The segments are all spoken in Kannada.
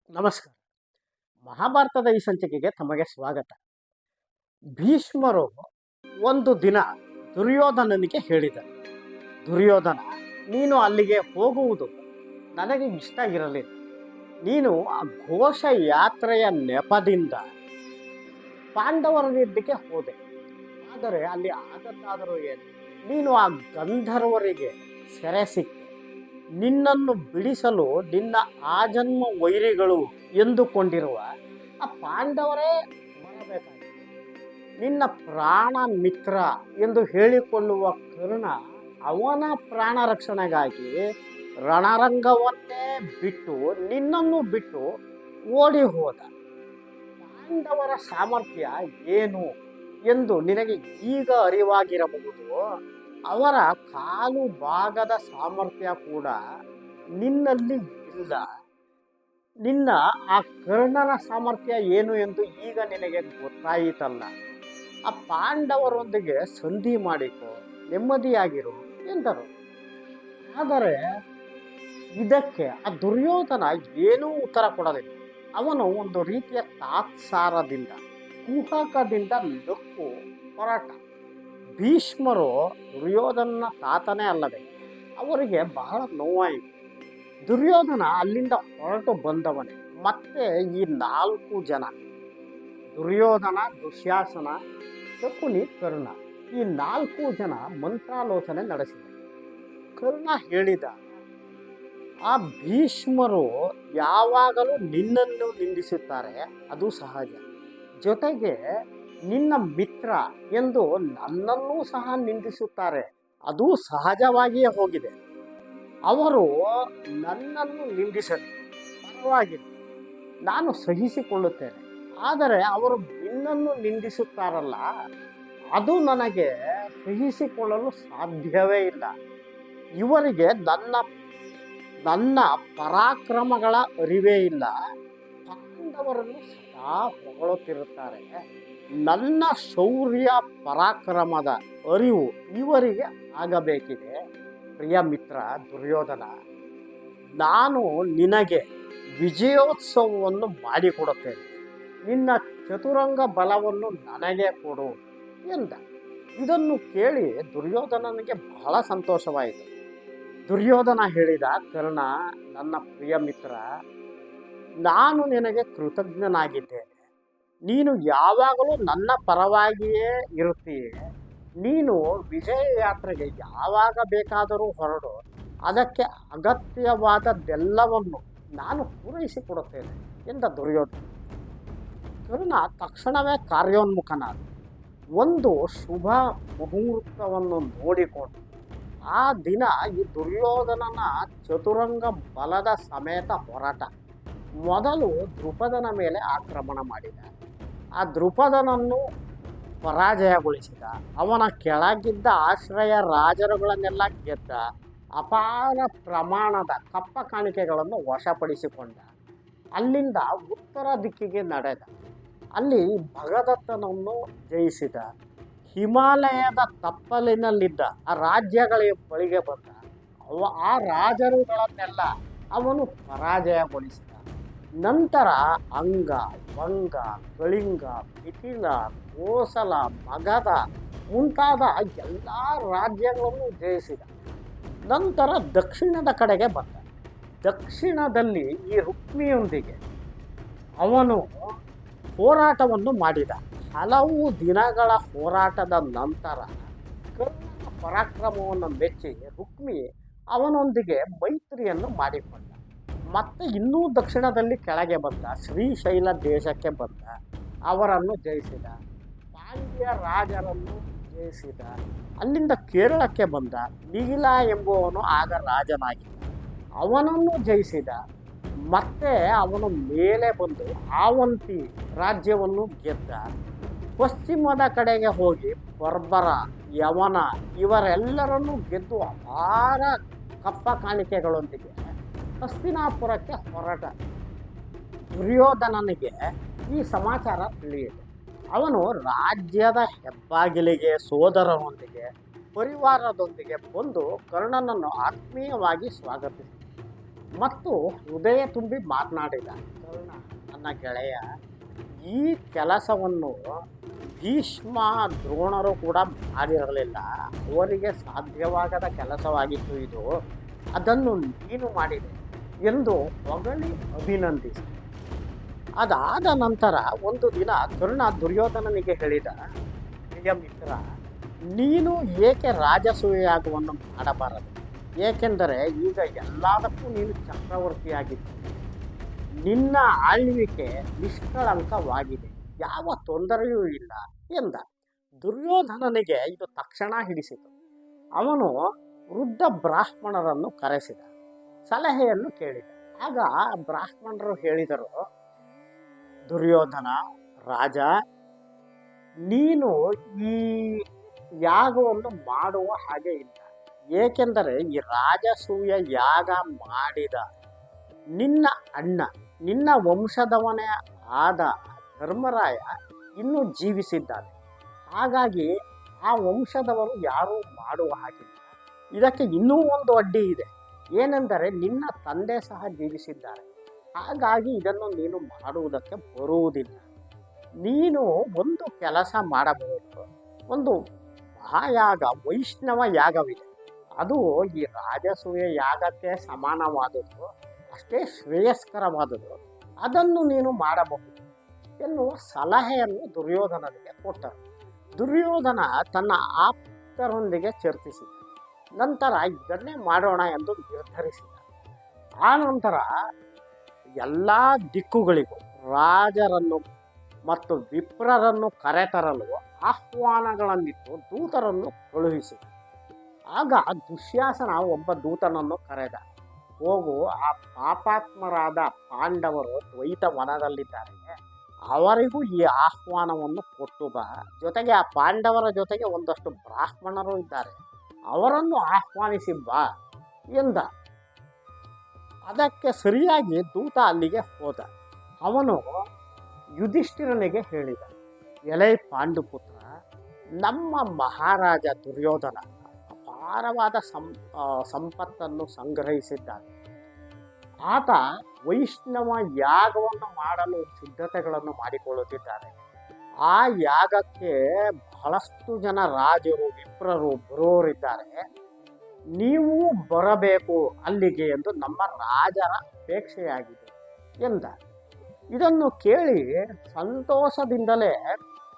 ನಮಸ್ಕಾರ. ಮಹಾಭಾರತದ ಈ ಸಂಚಿಕೆಗೆ ತಮಗೆ ಸ್ವಾಗತ. ಭೀಷ್ಮರು ಒಂದು ದಿನ ದುರ್ಯೋಧನನಿಗೆ ಹೇಳಿದರು, ದುರ್ಯೋಧನ, ನೀನು ಅಲ್ಲಿಗೆ ಹೋಗುವುದು ನನಗೆ ಇಷ್ಟ ಇರಲಿಲ್ಲ. ನೀನು ಆ ಘೋಷ ಯಾತ್ರೆಯ ನೆಪದಿಂದ ಪಾಂಡವರ ಯುದ್ಧಕ್ಕೆ ಹೋದೆ. ಆದರೆ ಅಲ್ಲಿ ಆಗದ್ದಾದರೂ ಏನು? ನೀನು ಆ ಗಂಧರ್ವರಿಗೆ ಸೆರೆ ಸಿಕ್ಕಿ ನಿನ್ನನ್ನು ಬಿಡಿಸಲು ನಿನ್ನ ಆಜನ್ಮ ವೈರಿಗಳು ಎಂದುಕೊಂಡಿರುವ ಆ ಪಾಂಡವರೇ ಬರಬೇಕಾಗಿದೆ. ನಿನ್ನ ಪ್ರಾಣ ಮಿತ್ರ ಎಂದು ಹೇಳಿಕೊಳ್ಳುವ ಕರ್ಣ ಅವನ ಪ್ರಾಣ ರಕ್ಷಣೆಗಾಗಿ ರಣರಂಗವನ್ನೇ ಬಿಟ್ಟು ನಿನ್ನನ್ನು ಬಿಟ್ಟು ಓಡಿ ಹೋದ. ಪಾಂಡವರ ಸಾಮರ್ಥ್ಯ ಏನು ಎಂದು ನಿನಗೆ ಈಗ ಅರಿವಾಗಿರಬಹುದು. ಅವರ ಕಾಲು ಭಾಗದ ಸಾಮರ್ಥ್ಯ ಕೂಡ ನಿನ್ನಲ್ಲಿ ಇಲ್ಲ. ನಿನ್ನ ಆ ಕರ್ಣನ ಸಾಮರ್ಥ್ಯ ಏನು ಎಂದು ಈಗ ನಿನಗೆ ಗೊತ್ತಾಯಿತಲ್ಲ. ಆ ಪಾಂಡವರೊಂದಿಗೆ ಸಂಧಿ ಮಾಡಿಕೊ, ನೆಮ್ಮದಿಯಾಗಿರು ಎಂದರು. ಆದರೆ ಇದಕ್ಕೆ ಆ ದುರ್ಯೋಧನ ಏನೂ ಉತ್ತರ ಕೊಡಲಿಲ್ಲ. ಅವನು ಒಂದು ರೀತಿಯ ತಾತ್ಸಾರದಿಂದ, ಕುಹಕದಿಂದ ನಕ್ಕು ಹೊರಟ. ಭೀಷ್ಮರು ದುರ್ಯೋಧನ ತಾತನೇ ಅಲ್ಲವೇ? ಅವರಿಗೆ ಬಹಳ ನೋವಾಯಿತು. ದುರ್ಯೋಧನ ಅಲ್ಲಿಂದ ಹೊರಟು ಬಂದವನೇ ಮತ್ತೆ ಈ 4 ಜನ, ದುರ್ಯೋಧನ, ದುಶ್ಯಾಸನ, ಶಕುನಿ, ಕರ್ಣ, ಈ 4 ಜನ ಮಂತ್ರಾಲೋಚನೆ ನಡೆಸಿದರು. ಕರ್ಣ ಹೇಳಿದ, ಆ ಭೀಷ್ಮರು ಯಾವಾಗಲೂ ನಿನ್ನನ್ನು ನಿಂದಿಸುತ್ತಾರೆ, ಅದು ಸಹಜ. ಜೊತೆಗೆ ನಿನ್ನ ಮಿತ್ರ ಎಂದು ನನ್ನನ್ನೂ ಸಹ ನಿಂದಿಸುತ್ತಾರೆ, ಅದು ಸಹಜವಾಗಿಯೇ ಹೋಗಿದೆ. ಅವರು ನನ್ನನ್ನು ನಿಂದಿಸಲಿ, ಪರವಾಗಿಲ್ಲ, ನಾನು ಸಹಿಸಿಕೊಳ್ಳುತ್ತೇನೆ. ಆದರೆ ಅವರು ನಿನ್ನನ್ನು ನಿಂದಿಸುತ್ತಾರಲ್ಲ, ಅದು ನನಗೆ ಸಹಿಸಿಕೊಳ್ಳಲು ಸಾಧ್ಯವೇ ಇಲ್ಲ. ಇವರಿಗೆ ನನ್ನ ಪರಾಕ್ರಮಗಳ ಅರಿವೇ ಇಲ್ಲ. ಪಾಂಡವರನ್ನು ಸದಾ ಹೊಗಳುತ್ತಿರುತ್ತಾರೆ. ನನ್ನ ಶೌರ್ಯ ಪರಾಕ್ರಮದ ಅರಿವು ಇವರಿಗೆ ಆಗಬೇಕಿದೆ. ಪ್ರಿಯ ಮಿತ್ರ ದುರ್ಯೋಧನ, ನಾನು ನಿನಗೆ ವಿಜಯೋತ್ಸವವನ್ನು ಮಾಡಿಕೊಡುತ್ತೇನೆ. ನಿನ್ನ ಚತುರಂಗ ಬಲವನ್ನು ನನಗೆ ಕೊಡು ಎಂದ. ಇದನ್ನು ಕೇಳಿ ದುರ್ಯೋಧನನಿಗೆ ಬಹಳ ಸಂತೋಷವಾಯಿತು. ದುರ್ಯೋಧನ ಹೇಳಿದ, ಕರ್ಣ, ನನ್ನ ಪ್ರಿಯ ಮಿತ್ರ, ನಾನು ನಿನಗೆ ಕೃತಜ್ಞನಾಗಿದ್ದೇನೆ. ನೀನು ಯಾವಾಗಲೂ ನನ್ನ ಪರವಾಗಿಯೇ ಇರುತ್ತೀಯೆ. ನೀನು ವಿಜಯ ಯಾತ್ರೆಗೆ ಯಾವಾಗ ಬೇಕಾದರೂ ಹೊರಡು, ಅದಕ್ಕೆ ಅಗತ್ಯವಾದದ್ದೆಲ್ಲವನ್ನು ನಾನು ಪೂರೈಸಿಕೊಡುತ್ತೇನೆ ಎಂದ ದುರ್ಯೋಧನ. ಕರ್ಣ ತಕ್ಷಣವೇ ಕಾರ್ಯೋನ್ಮುಖನಾದ. ಒಂದು ಶುಭ ಮುಹೂರ್ತವನ್ನು ನೋಡಿಕೊಂಡು ಆ ದಿನ ಈ ದುರ್ಯೋಧನನ ಚತುರಂಗ ಬಲದ ಸಮೇತ ಹೊರಟ. ಮೊದಲು ದ್ರುಪದನ ಮೇಲೆ ಆಕ್ರಮಣ ಮಾಡಿದ. ಆ ದ್ರುಪದನನ್ನು ಪರಾಜಯಗೊಳಿಸಿದ. ಅವನ ಕೆಳಗಿದ್ದ ಆಶ್ರಯ ರಾಜರುಗಳನ್ನೆಲ್ಲ ಗೆದ್ದ. ಅಪಾರ ಪ್ರಮಾಣದ ಕಪ್ಪ ಕಾಣಿಕೆಗಳನ್ನು ವಶಪಡಿಸಿಕೊಂಡ. ಅಲ್ಲಿಂದ ಉತ್ತರ ದಿಕ್ಕಿಗೆ ನಡೆದ. ಅಲ್ಲಿ ಭಗದತ್ತನನ್ನು ಜಯಿಸಿದ. ಹಿಮಾಲಯದ ತಪ್ಪಲಿನಲ್ಲಿದ್ದ ಆ ರಾಜ್ಯಗಳ ಬಳಿಗೆ ಬಂದ. ಆ ರಾಜರುಗಳನ್ನೆಲ್ಲ ಅವನು ಪರಾಜಯಗೊಳಿಸಿದ. ನಂತರ ಅಂಗ, ವಂಗ, ಕಳಿಂಗ, ಮಿಥಿಲ, ಕೋಸಲ, ಮಗಧ ಮುಂತಾದ ಎಲ್ಲ ರಾಜ್ಯಗಳನ್ನು ಜಯಿಸಿದ. ನಂತರ ದಕ್ಷಿಣದ ಕಡೆಗೆ ಬಂದ. ದಕ್ಷಿಣದಲ್ಲಿ ಈ ರುಕ್ಮಿಯೊಂದಿಗೆ ಅವನು ಹೋರಾಟವನ್ನು ಮಾಡಿದ. ಹಲವು ದಿನಗಳ ಹೋರಾಟದ ನಂತರ ಕರ್ಣನ ಪರಾಕ್ರಮವನ್ನು ಮೆಚ್ಚಿ ರುಕ್ಮಿ ಅವನೊಂದಿಗೆ ಮೈತ್ರಿಯನ್ನು ಮಾಡಿಕೊಂಡ. ಮತ್ತೆ ಇನ್ನೂ ದಕ್ಷಿಣದಲ್ಲಿ ಕೆಳಗೆ ಬಂದ. ಶ್ರೀಶೈಲ ದೇಶಕ್ಕೆ ಬಂದ. ಅವರನ್ನು ಜಯಿಸಿದ. ಪಾಂಡ್ಯ ರಾಜರನ್ನು ಜಯಿಸಿದ. ಅಲ್ಲಿಂದ ಕೇರಳಕ್ಕೆ ಬಂದ. ನೀಲ ಎಂಬುವನು ಆಗ ರಾಜನಾಗಿದ್ದ. ಅವನನ್ನು ಜಯಿಸಿದ. ಮತ್ತೆ ಅವನು ಮೇಲೆ ಬಂದು ಆವಂತಿ ರಾಜ್ಯವನ್ನು ಗೆದ್ದ. ಪಶ್ಚಿಮದ ಕಡೆಗೆ ಹೋಗಿ ಬರ್ಬರ, ಯವನ ಇವರೆಲ್ಲರನ್ನು ಗೆದ್ದು ಅಪಾರ ಕಪ್ಪ ಕಾಣಿಕೆಗಳೊಂದಿಗೆ ಹಸ್ತಿನಾಪುರಕ್ಕೆ ಹೊರಟ. ದುರ್ಯೋಧನನಿಗೆ ಈ ಸಮಾಚಾರ ತಿಳಿಯಿತು. ಅವನು ರಾಜ್ಯದ ಹೆಬ್ಬಾಗಿಲಿಗೆ ಸೋದರರೊಂದಿಗೆ ಪರಿವಾರದೊಂದಿಗೆ ಬಂದು ಕರ್ಣನನ್ನು ಆತ್ಮೀಯವಾಗಿ ಸ್ವಾಗತಿಸಿದ. ಮತ್ತು ಹೃದಯ ತುಂಬಿ ಮಾತನಾಡಿದ. ಕರ್ಣ, ನನ್ನ ಗೆಳೆಯ, ಈ ಕೆಲಸವನ್ನು ಭೀಷ್ಮ ದ್ರೋಣರು ಕೂಡ ಮಾಡಿರಲಿಲ್ಲ. ಅವರಿಗೆ ಸಾಧ್ಯವಾಗದ ಕೆಲಸವಾಗಿತ್ತು ಇದು. ಅದನ್ನು ನೀನು ಮಾಡಿದೆ ಎಂದು ಹೊಗಳಿ ಅಭಿನಂದಿಸಿ. ಅದಾದ ನಂತರ ಒಂದು ದಿನ ಕರ್ಣ ದುರ್ಯೋಧನನಿಗೆ ಹೇಳಿದ, ಪ್ರಿಯ ಮಿತ್ರ, ನೀನು ಏಕೆ ರಾಜಸೂಯಾಗವನ್ನು ಮಾಡಬಾರದು? ಏಕೆಂದರೆ ಈಗ ಎಲ್ಲದಕ್ಕೂ ನೀನು ಚಕ್ರವರ್ತಿಯಾಗಿದ್ದೆ. ನಿನ್ನ ಆಳ್ವಿಕೆ ನಿಷ್ಕಳಂಕವಾಗಿದೆ, ಯಾವ ತೊಂದರೆಯೂ ಇಲ್ಲ ಎಂದ. ದುರ್ಯೋಧನನಿಗೆ ಇದು ತಕ್ಷಣ ಹಿಡಿಸಿತು. ಅವನು ವೃದ್ಧ ಬ್ರಾಹ್ಮಣರನ್ನು ಕರೆಸಿದ, ಸಲಹೆಯನ್ನು ಕೇಳಿದ. ಆಗ ಬ್ರಾಹ್ಮಣರು ಹೇಳಿದರು, ದುರ್ಯೋಧನ ರಾಜ, ನೀನು ಈ ಯಾಗವನ್ನು ಮಾಡುವ ಹಾಗೆ ಇಲ್ಲ. ಏಕೆಂದರೆ ಈ ರಾಜಸೂಯ ಯಾಗ ಮಾಡಿದ ನಿನ್ನ ಅಣ್ಣ, ನಿನ್ನ ವಂಶದವನೇ ಆದ ಧರ್ಮರಾಯ ಇನ್ನೂ ಜೀವಿಸಿದ್ದಾನೆ. ಹಾಗಾಗಿ ಆ ವಂಶದವರು ಯಾರೂ ಮಾಡುವ ಹಾಗಿಲ್ಲ. ಇದಕ್ಕೆ ಇನ್ನೂ ಒಂದು ಅಡ್ಡಿ ಇದೆ, ಏನೆಂದರೆ ನಿನ್ನ ತಂದೆ ಸಹ ಜೀವಿಸಿದ್ದಾರೆ. ಹಾಗಾಗಿ ಇದನ್ನು ನೀನು ಮಾಡುವುದಕ್ಕೆ ಬರುವುದಿಲ್ಲ. ನೀನು ಒಂದು ಕೆಲಸ ಮಾಡಬಹುದು. ಒಂದು ಮಹಾಯಾಗ, ವೈಷ್ಣವ ಯಾಗವಿದೆ. ಅದು ಈ ರಾಜಸೂಯ ಯಾಗಕ್ಕೆ ಸಮಾನವಾದದ್ದು, ಅಷ್ಟೇ ಶ್ರೇಯಸ್ಕರವಾದದ್ದು. ಅದನ್ನು ನೀನು ಮಾಡಬಹುದು ಎನ್ನುವ ಸಲಹೆಯನ್ನು ದುರ್ಯೋಧನನಿಗೆ ಕೊಟ್ಟರು. ದುರ್ಯೋಧನ ತನ್ನ ಆಪ್ತರೊಂದಿಗೆ ಚರ್ಚಿಸಿದ ನಂತರ ಇದನ್ನೇ ಮಾಡೋಣ ಎಂದು ನಿರ್ಧರಿಸಿದ. ಆ ನಂತರ ಎಲ್ಲ ದಿಕ್ಕುಗಳಿಗೂ ರಾಜರನ್ನು ಮತ್ತು ವಿಪ್ರರನ್ನು ಕರೆತರಲು ಆಹ್ವಾನಗಳನ್ನಿಟ್ಟು ದೂತರನ್ನು ಕಳುಹಿಸಿದ. ಆಗ ದುಶ್ಯಾಸನ ಒಬ್ಬ ದೂತನನ್ನು ಕರೆದ. ಹೋಗು, ಆ ಪಾಪಾತ್ಮರಾದ ಪಾಂಡವರು ದ್ವೈತ ವನದಲ್ಲಿದ್ದಾರೆ, ಅವರಿಗೂ ಈ ಆಹ್ವಾನವನ್ನು ಕೊಟ್ಟು ಬಾ. ಜೊತೆಗೆ ಆ ಪಾಂಡವರ ಜೊತೆಗೆ ಒಂದಷ್ಟು ಬ್ರಾಹ್ಮಣರು ಇದ್ದಾರೆ, ಅವರನ್ನು ಆಹ್ವಾನಿಸಿ ಬಾ ಎಂದ. ಅದಕ್ಕೆ ಸರಿಯಾಗಿ ದೂತ ಅಲ್ಲಿಗೆ ಹೋದ. ಅವನು ಯುಧಿಷ್ಠಿರನಿಗೆ ಹೇಳಿದ, ಎಲೈ ಪಾಂಡುಪುತ್ರ, ನಮ್ಮ ಮಹಾರಾಜ ದುರ್ಯೋಧನ ಅಪಾರವಾದ ಸಂಪತ್ತನ್ನು ಸಂಗ್ರಹಿಸಿದ್ದಾನೆ. ಆತ ವೈಷ್ಣವ ಯಾಗವನ್ನು ಮಾಡಲು ಸಿದ್ಧತೆಗಳನ್ನು ಮಾಡಿಕೊಳ್ಳುತ್ತಿದ್ದಾರೆ. ಆ ಯಾಗಕ್ಕೆ ಬಹಳಷ್ಟು ಜನ ರಾಜರು, ವಿಪ್ರರು ಬರೋರಿದ್ದಾರೆ. ನೀವು ಬರಬೇಕು ಅಲ್ಲಿಗೆ ಎಂದು ನಮ್ಮ ರಾಜರ ಅಪೇಕ್ಷೆಯಾಗಿದೆ ಎಂದ. ಇದನ್ನು ಕೇಳಿ ಸಂತೋಷದಿಂದಲೇ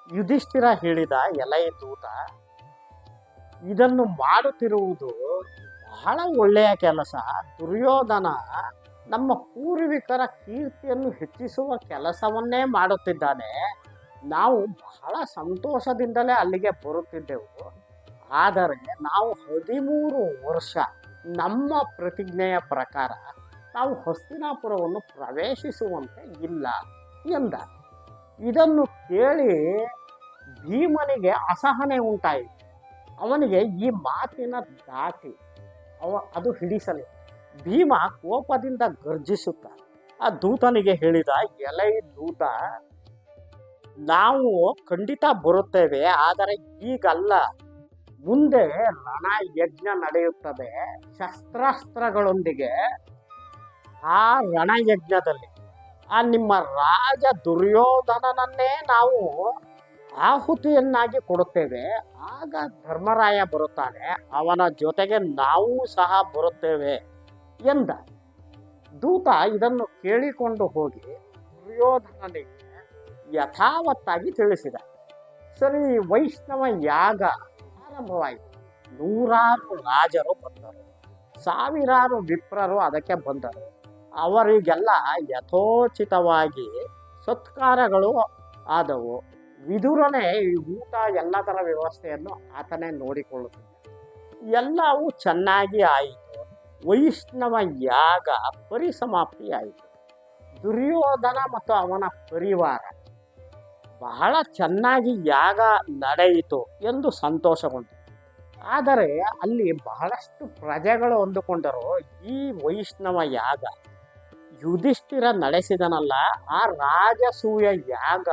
ಯುಧಿಷ್ಠಿರ ಹೇಳಿದ, ಎಲೈ ದೂತ, ಇದನ್ನು ಮಾಡುತ್ತಿರುವುದು ಬಹಳ ಒಳ್ಳೆಯ ಕೆಲಸ. ದುರ್ಯೋಧನ ನಮ್ಮ ಪೂರ್ವಿಕರ ಕೀರ್ತಿಯನ್ನು ಹೆಚ್ಚಿಸುವ ಕೆಲಸವನ್ನೇ ಮಾಡುತ್ತಿದ್ದಾನೆ. ನಾವು ಬಹಳ ಸಂತೋಷದಿಂದಲೇ ಅಲ್ಲಿಗೆ ಬರುತ್ತಿದ್ದೆವು. ಆದರೆ ನಾವು 13 ವರ್ಷ ನಮ್ಮ ಪ್ರತಿಜ್ಞೆಯ ಪ್ರಕಾರ ನಾವು ಹಸ್ತಿನಾಪುರವನ್ನು ಪ್ರವೇಶಿಸುವಂತೆ ಇಲ್ಲ ಎಂದ. ಇದನ್ನು ಕೇಳಿ ಭೀಮನಿಗೆ ಅಸಹನೆ ಉಂಟಾಯಿತು. ಅವನಿಗೆ ಈ ಮಾತಿನ ದಾಟಿ ಅದು ಹಿಡಿಸಲಿಲ್ಲ. ಭೀಮ ಕೋಪದಿಂದ ಗರ್ಜಿಸುತ್ತ ಆ ದೂತನಿಗೆ ಹೇಳಿದ, ಎಲೈ ದೂತ, ನಾವು ಖಂಡಿತ ಬರುತ್ತೇವೆ, ಆದರೆ ಈಗಲ್ಲ. ಮುಂದೆ ರಣಯಜ್ಞ ನಡೆಯುತ್ತದೆ ಶಸ್ತ್ರಾಸ್ತ್ರಗಳೊಂದಿಗೆ. ಆ ರಣಯಜ್ಞದಲ್ಲಿ ಆ ನಿಮ್ಮ ರಾಜ ದುರ್ಯೋಧನನನ್ನೇ ನಾವು ಆಹುತಿಯನ್ನಾಗಿ ಕೊಡುತ್ತೇವೆ. ಆಗ ಧರ್ಮರಾಯ ಬರುತ್ತಾನೆ, ಅವನ ಜೊತೆಗೆ ನಾವು ಸಹ ಬರುತ್ತೇವೆ ಎಂದ. ದೂತ ಇದನ್ನು ಕೇಳಿಕೊಂಡು ಹೋಗಿ ದುರ್ಯೋಧನನಿಗೆ ಯಥಾವತ್ತಾಗಿ ತಿಳಿಸಿದ. ಸರಿ, ವೈಷ್ಣವ ಯಾಗ ಆರಂಭವಾಯಿತು. 100 ರಾಜರು ಬಂದರು, ಸಾವಿರಾರು ವಿಪ್ರರು ಅದಕ್ಕೆ ಬಂದರು. ಅವರಿಗೆಲ್ಲ ಯಥೋಚಿತವಾಗಿ ಸತ್ಕಾರಗಳು ಆದವು. ವಿದುರನೇ ಈ ಊಟ ಎಲ್ಲದರ ವ್ಯವಸ್ಥೆಯನ್ನು ಆತನೇ ನೋಡಿಕೊಳ್ಳುತ್ತಿದ್ದ. ಎಲ್ಲವೂ ಚೆನ್ನಾಗಿ ಆಯಿತು. ವೈಷ್ಣವ ಯಾಗ ಪರಿಸಮಾಪ್ತಿಯಾಯಿತು. ದುರ್ಯೋಧನ ಮತ್ತು ಅವನ ಪರಿವಾರ ಬಹಳ ಚೆನ್ನಾಗಿ ಯಾಗ ನಡೆಯಿತು ಎಂದು ಸಂತೋಷಗೊಂಡು. ಆದರೆ ಅಲ್ಲಿ ಬಹಳಷ್ಟು ಪ್ರಜೆಗಳು ಅಂದುಕೊಂಡರು, ಈ ವೈಷ್ಣವ ಯಾಗ ಯುಧಿಷ್ಠಿರ ನಡೆಸಿದನಲ್ಲ, ಆ ರಾಜಸೂಯ ಯಾಗ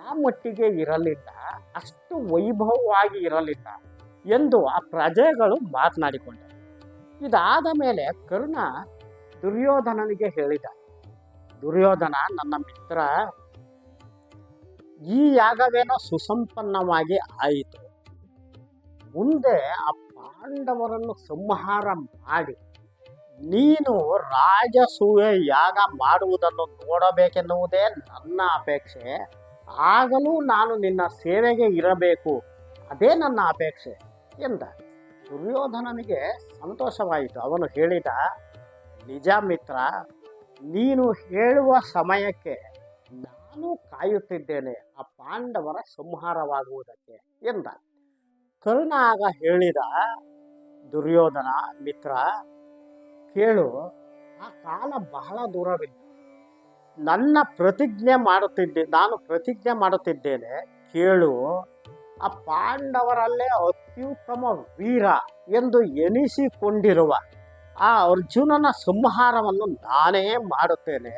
ಆ ಮಟ್ಟಿಗೆ ಇರಲಿಲ್ಲ, ಅಷ್ಟು ವೈಭವವಾಗಿ ಇರಲಿಲ್ಲ ಎಂದು ಆ ಪ್ರಜೆಗಳು ಮಾತನಾಡಿಕೊಂಡರು. ಇದಾದ ಮೇಲೆ ಕರ್ಣ ದುರ್ಯೋಧನನಿಗೆ ಹೇಳಿದ, ದುರ್ಯೋಧನ ನನ್ನ ಮಿತ್ರ, ಈ ಯಾಗವೇನೋ ಸುಸಂಪನ್ನವಾಗಿ ಆಯಿತು. ಮುಂದೆ ಆ ಪಾಂಡವರನ್ನು ಸಂಹಾರ ಮಾಡಿ ನೀನು ರಾಜಸೂಯ ಯಾಗ ಮಾಡುವುದನ್ನು ನೋಡಬೇಕೆನ್ನುವುದೇ ನನ್ನ ಅಪೇಕ್ಷೆ. ಆಗಲೂ ನಾನು ನಿನ್ನ ಸೇವೆಗೆ ಇರಬೇಕು, ಅದೇ ನನ್ನ ಅಪೇಕ್ಷೆ ಎಂದ. ದುರ್ಯೋಧನನಿಗೆ ಸಂತೋಷವಾಯಿತು. ಅವನು ಹೇಳಿದ, ನಿಜ ಮಿತ್ರ, ನೀನು ಹೇಳುವ ಸಮಯಕ್ಕೆ ನಾನು ಕಾಯುತ್ತಿದ್ದೇನೆ ಆ ಪಾಂಡವರ ಸಂಹಾರವಾಗುವುದಕ್ಕೆ ಎಂದ. ಕರ್ಣ ಆಗ ಹೇಳಿದ, ದುರ್ಯೋಧನ ಮಿತ್ರ, ಕೇಳು, ಆ ಕಾಲ ಬಹಳ ದೂರವಿಲ್ಲ. ನಾನು ಪ್ರತಿಜ್ಞೆ ಮಾಡುತ್ತಿದ್ದೇನೆ, ಕೇಳು. ಆ ಪಾಂಡವರಲ್ಲೇ ಅತ್ಯುತ್ತಮ ವೀರ ಎಂದು ಎನಿಸಿಕೊಂಡಿರುವ ಆ ಅರ್ಜುನನ ಸಂಹಾರವನ್ನು ನಾನೇ ಮಾಡುತ್ತೇನೆ.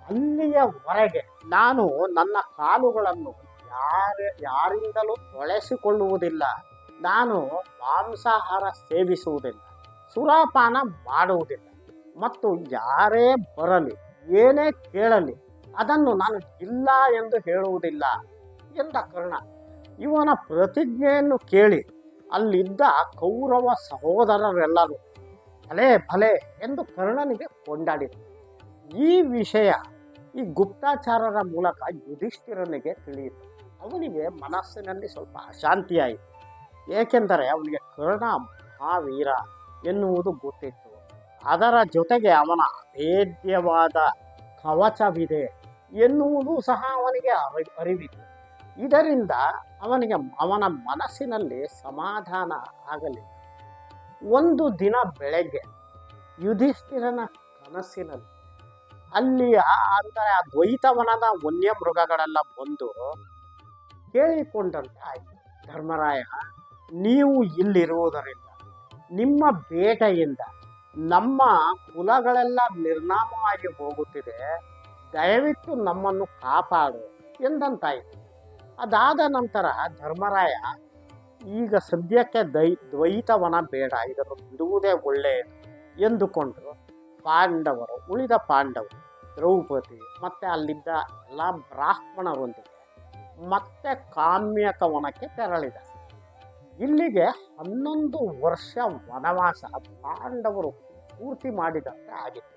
ಅಲ್ಲಿಯವರೆಗೆ ನಾನು ನನ್ನ ಕಾಲುಗಳನ್ನು ಯಾರಿಂದಲೂ ತೊಳೆಸಿಕೊಳ್ಳುವುದಿಲ್ಲ. ನಾನು ಮಾಂಸಾಹಾರ ಸೇವಿಸುವುದಿಲ್ಲ, ಸುರಾಪಾನ ಮಾಡುವುದಿಲ್ಲ, ಮತ್ತು ಯಾರೇ ಬರಲಿ ಏನೇ ಕೇಳಲಿ ಅದನ್ನು ನಾನು ಇಲ್ಲ ಎಂದು ಹೇಳುವುದಿಲ್ಲ ಎಂದ ಕರ್ಣ. ಇವನ ಪ್ರತಿಜ್ಞೆಯನ್ನು ಕೇಳಿ ಅಲ್ಲಿದ್ದ ಕೌರವ ಸಹೋದರರೆಲ್ಲರೂ ಭಲೆ ಭಲೆ ಎಂದು ಕರ್ಣನಿಗೆ ಕೊಂಡಾಡಿದರು. ಈ ವಿಷಯ ಈ ಗುಪ್ತಾಚಾರರ ಮೂಲಕ ಯುಧಿಷ್ಠಿರನಿಗೆ ತಿಳಿಯಿತು. ಅವನಿಗೆ ಮನಸ್ಸಿನಲ್ಲಿ ಸ್ವಲ್ಪ ಅಶಾಂತಿಯಾಯಿತು. ಏಕೆಂದರೆ ಅವನಿಗೆ ಕರ್ಣ ಮಹಾವೀರ ಎನ್ನುವುದು ಗೊತ್ತಿತ್ತು. ಅದರ ಜೊತೆಗೆ ಅವನ ಅಭೇದ್ಯವಾದ ಕವಚವಿದೆ ಎನ್ನುವುದು ಸಹ ಅವನಿಗೆ ಅರಿವಿತ್ತು. ಇದರಿಂದ ಅವನ ಮನಸ್ಸಿನಲ್ಲಿ ಸಮಾಧಾನ ಆಗಲಿಲ್ಲ. ಒಂದು ದಿನ ಬೆಳಗ್ಗೆ ಯುಧಿಷ್ಠಿರನ ಕನಸಿನಲ್ಲಿ ಅಂದರೆ ಆ ದ್ವೈತವನದ ವನ್ಯ ಮೃಗಗಳೆಲ್ಲ ಬಂದು ಕೇಳಿಕೊಂಡಂತೆ ಆಯಿತು, ಧರ್ಮರಾಯ, ನೀವು ಇಲ್ಲಿರುವುದರಿಂದ ನಿಮ್ಮ ಬೇಟೆಯಿಂದ ನಮ್ಮ ಕುಲಗಳೆಲ್ಲ ನಿರ್ನಾಮವಾಗಿ ಹೋಗುತ್ತಿದೆ, ದಯವಿಟ್ಟು ನಮ್ಮನ್ನು ಕಾಪಾಡು ಎಂದಂತಾಯಿತು. ಅದಾದ ನಂತರ ಧರ್ಮರಾಯ, ಈಗ ಸದ್ಯಕ್ಕೆ ದ್ವೈತವನ ಬೇಡ, ಇದನ್ನು ಬಿಡುವುದೇ ಒಳ್ಳೆಯದು ಎಂದುಕೊಂಡು ಉಳಿದ ಪಾಂಡವರು, ದ್ರೌಪದಿ ಮತ್ತು ಅಲ್ಲಿದ್ದ ಎಲ್ಲ ಬ್ರಾಹ್ಮಣರೊಂದಿಗೆ ಮತ್ತೆ ಕಾಮ್ಯಕವನಕ್ಕೆ ತೆರಳಿದ. ಇಲ್ಲಿಗೆ 11 ವರ್ಷ ವನವಾಸ ಪಾಂಡವರು ಪೂರ್ತಿ ಮಾಡಿದಂತೆ ಆಗಿತ್ತು.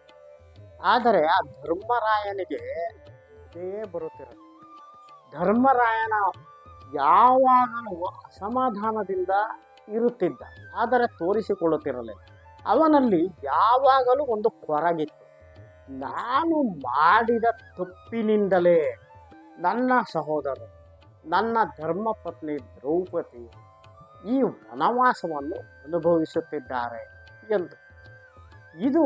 ಆದರೆ ಆ ಧರ್ಮರಾಯನಿಗೆ ಇದೇ ಬರುತ್ತಿರಲಿಲ್ಲ. ಧರ್ಮರಾಯನ ಯಾವಾಗಲೂ ಅಸಮಾಧಾನದಿಂದ ಇರುತ್ತಿದ್ದ, ಆದರೆ ತೋರಿಸಿಕೊಳ್ಳುತ್ತಿರಲಿಲ್ಲ. ಅವನಲ್ಲಿ ಯಾವಾಗಲೂ ಒಂದು ಕೊರಗಿತ್ತು. ನಾನು ಮಾಡಿದ ತಪ್ಪಿನಿಂದಲೇ ನನ್ನ ಸಹೋದರರು, ನನ್ನ ಧರ್ಮಪತ್ನಿ ದ್ರೌಪದಿ ಈ ವನವಾಸವನ್ನು ಅನುಭವಿಸುತ್ತಿದ್ದಾರೆ ಎಂದು. ಇದು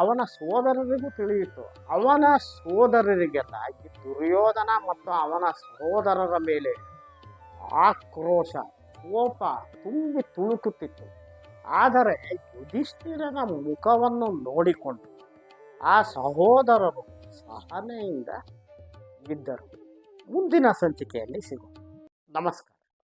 ಅವನ ಸೋದರರಿಗೂ ತಿಳಿಯಿತು. ಅವನ ಸೋದರರಿಗೆಲ್ಲ ಈ ದುರ್ಯೋಧನ ಮತ್ತು ಅವನ ಸಹೋದರರ ಮೇಲೆ ಆಕ್ರೋಶ, ಕೋಪ ತುಂಬಿ ತುಳುಕುತ್ತಿತ್ತು. ಆದರೆ ಯುಧಿಷ್ಠಿರನ ಮುಖವನ್ನು ನೋಡಿಕೊಂಡು ಆ ಸಹೋದರರು ಸಹನೆಯಿಂದ ಇದ್ದರು. ಮುಂದಿನ ಸಂಚಿಕೆಯಲ್ಲಿ ಸಿಗೋಣ. ನಮಸ್ಕಾರ.